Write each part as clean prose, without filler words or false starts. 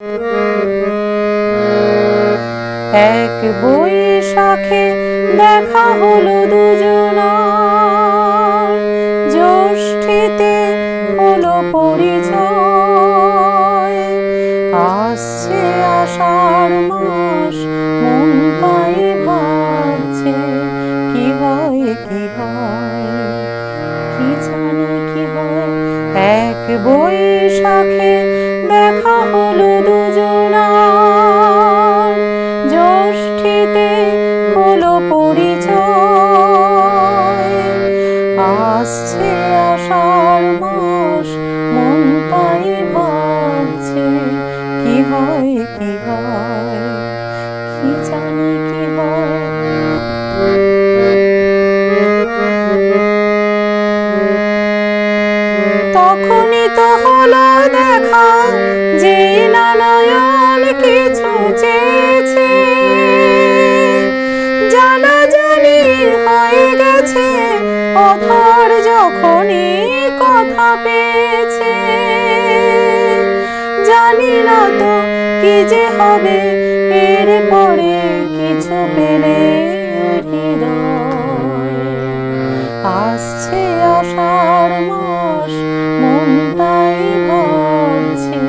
এক বৈশাখে দেখা হলো দুজনার, জ্যৈষ্ঠীতে হলো পরিচয়। আসছে আষাঢ় মাস, মন তাই ভাবছে কি হয় কি হয়, কি জানি কি হয়। এক বৈশাখে দেখা হলো দুজনার, জ্যৈষ্ঠীতে হলো পরিচয়। আসছে আষাঢ় মাস, মন তাই ভাবছে কি হয় কি হয়, কি জানি কি হয়। তখনই তো হলো দেখা, যে না নয়ন কিছু চেয়েছে, জানাজানি হয়ে গেছে অধর যখনই কথা পেয়েছে। জানি না তো কি যে হবে এর পরে, কিছু পেলে হৃদয়। আসছে আষাঢ় মাস, মন তাই ভাবছে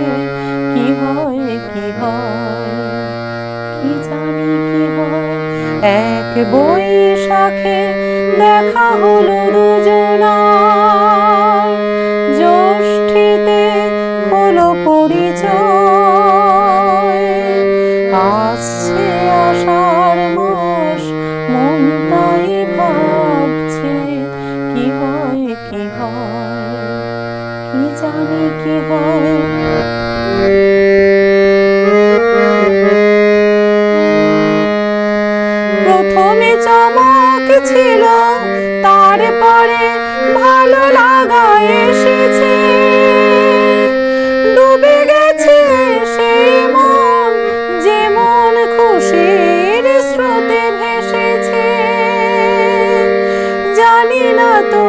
কি হয় কি হয়, কি জানি কি হয়। এক বৈশাখে দেখা হলো দুজনার, জ্যৈষ্ঠীতে হলো পরিচয়। আসছে আষাঢ় মাস, মন তাই ভাবছে কি হয় কি হয়, কি জানি কি হয়। প্রথমে চমক ছিল, তারপরে ভালো লাগা এসেছে। ডুবে গেছে সেই মন, যেমন খুশির স্রোতে ভেসেছে। জানি না তো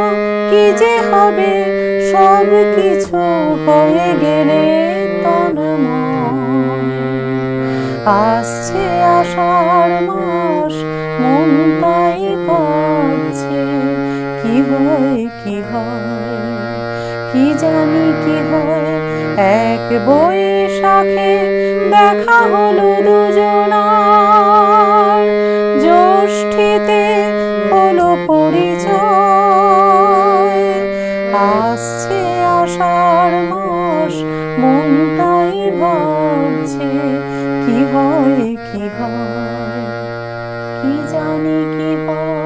কি যে হবে, সব কিছু হয়ে গেলে তন্ময়। আসছে আষাঢ় মাস, মন তাই ভাবছে কি হয় কি হয়, কি জানি কি হয়। এক বৈশাখে দেখা হলো দুজনার, জ্যৈষ্ঠীতে হলো পরিচয়। আসছে আষাঢ় মাস, মন তাই ভাবছে কি হয় কি হয়, কি জানি কি হয়।